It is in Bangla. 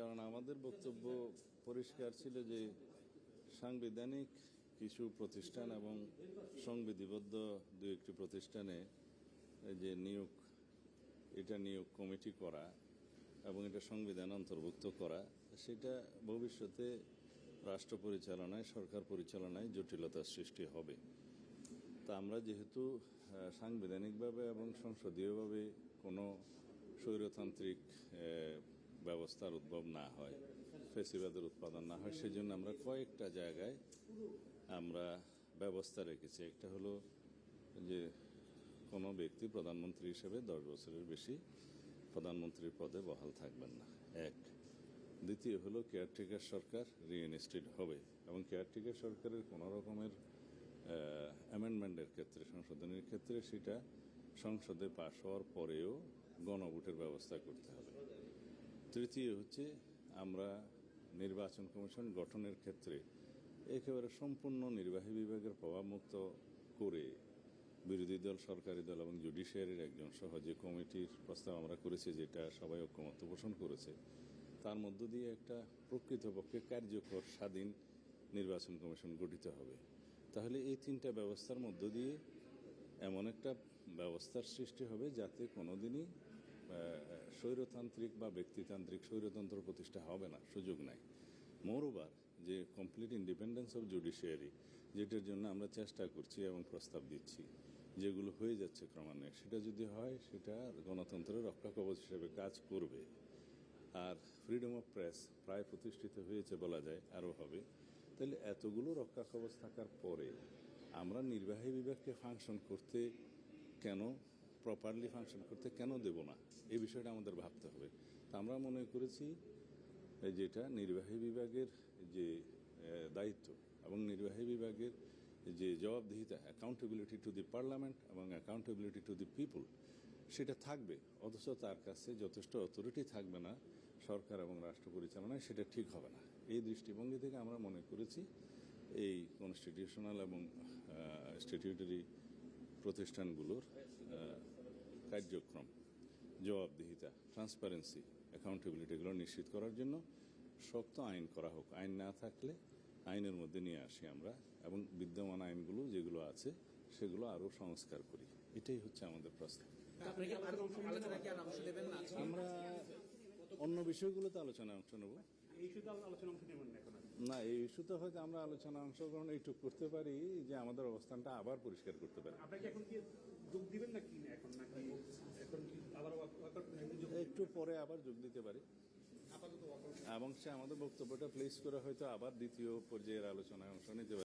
কারণ আমাদের বক্তব্য পরিষ্কার ছিল যে সাংবিধানিক কিছু প্রতিষ্ঠান এবং সংবিধিবদ্ধ দু একটি প্রতিষ্ঠানে যে নিয়োগ কমিটি করা এবং এটা সংবিধান অন্তর্ভুক্ত করা, সেটা ভবিষ্যতে রাষ্ট্র পরিচালনায়, সরকার পরিচালনায় জটিলতার সৃষ্টি হবে। তা আমরা যেহেতু সাংবিধানিকভাবে এবং সংসদীয়ভাবে কোনো স্বৈরতান্ত্রিক ব্যবস্থার উদ্ভব না হয়, ফ্যাসিবাদের উৎপাদন না হয়, সেজন্য আমরা কয়েকটা জায়গায় আমরা ব্যবস্থা রেখেছি। একটা হলো যে কোনো ব্যক্তি প্রধানমন্ত্রী হিসেবে 10 বছরের বেশি প্রধানমন্ত্রীর পদে বহাল থাকবেন না, এক। দ্বিতীয় হলো কেয়ারটেকার সরকার রিইনস্টেট হবে এবং কেয়ারটেকার সরকারের কোনো রকমের অ্যামেন্ডমেন্টের ক্ষেত্রে, সংশোধনের ক্ষেত্রে সেটা সংসদে পাশ হওয়ার পরেও গণভোটের ব্যবস্থা করতে হবে। তৃতীয় হচ্ছে আমরা নির্বাচন কমিশন গঠনের ক্ষেত্রে একেবারে সম্পূর্ণ নির্বাহী বিভাগের প্রভাবমুক্ত করে বিরোধী দল, সরকারি দল এবং জুডিশিয়ারির একজন সহ যে কমিটির প্রস্তাব আমরা করেছি, যেটা সবাই ঐক্যমত্য পোষণ করেছে, তার মধ্য দিয়ে একটা প্রকৃতপক্ষে কার্যকর স্বাধীন নির্বাচন কমিশন গঠিত হবে। তাহলে এই তিনটা ব্যবস্থার মধ্য দিয়ে এমন একটা ব্যবস্থার সৃষ্টি হবে যাতে কোনোদিনই স্বৈরতান্ত্রিক বা ব্যক্তিতান্ত্রিক স্বৈরতন্ত্র প্রতিষ্ঠা হবে না, সুযোগ নাই। মোরওভার, যে কমপ্লিট ইন্ডিপেন্ডেন্স অফ জুডিশিয়ারি, যেটার জন্য আমরা চেষ্টা করছি এবং প্রস্তাব দিচ্ছি, যেগুলো হয়ে যাচ্ছে ক্রমান্বয়ে, সেটা যদি হয় সেটা গণতন্ত্রের রক্ষা কবচ হিসেবে কাজ করবে। আর ফ্রিডম অফ প্রেস প্রায় প্রতিষ্ঠিত হয়েছে বলা যায়, আরও হবে। তাহলে এতগুলো রক্ষা কবচ থাকার পরে আমরা নির্বাহী বিভাগকে ফাংশন করতে কেন, প্রপারলি ফাংশন করতে কেন দেব না, এই বিষয়টা আমাদের ভাবতে হবে। তা আমরা মনে করেছি যেটা নির্বাহী বিভাগের যে দায়িত্ব এবং নির্বাহী বিভাগের যে জবাবদিহিতা, অ্যাকাউন্টেবিলিটি টু দি পার্লামেন্ট এবং অ্যাকাউন্টেবিলিটি টু দি পিপুল, সেটা থাকবে। অথচ তার কাছে যথেষ্ট অথরিটি থাকবে না সরকার এবং রাষ্ট্র পরিচালনায়, সেটা ঠিক হবে না। এই দৃষ্টিভঙ্গি থেকে আমরা মনে করেছি এই কনস্টিটিউশনাল এবং স্ট্যাটিউটরি প্রতিষ্ঠানগুলোর কার্যক্রম, জবাবদিহিতা, ট্রান্সপারেন্সি, অ্যাকাউন্টেবিলিটি এগুলো নিশ্চিত করার জন্য শক্ত আইন করা হোক। আইন না থাকলে আইনের মধ্যে নিয়ে আসি আমরা এবং বিদ্যমান আইনগুলো যেগুলো আছে সেগুলো আরও সংস্কার করি। এটাই হচ্ছে আমাদের প্রস্তাব। আমরা অন্য বিষয়গুলোতে আলোচনায় অংশ নেব না, এই ইস্যুতে হয়তো আমরা আলোচনা অংশগ্রহণ এইটুক করতে পারি যে আমাদের অবস্থানটা আবার পরিষ্কার করতে পারি। একটু পরে আবার যোগ দিতে পারি এবং সে আমাদের বক্তব্যটা প্লেস করে হয়তো আবার দ্বিতীয় পর্যায়ের আলোচনায় অংশ নিতে পারি।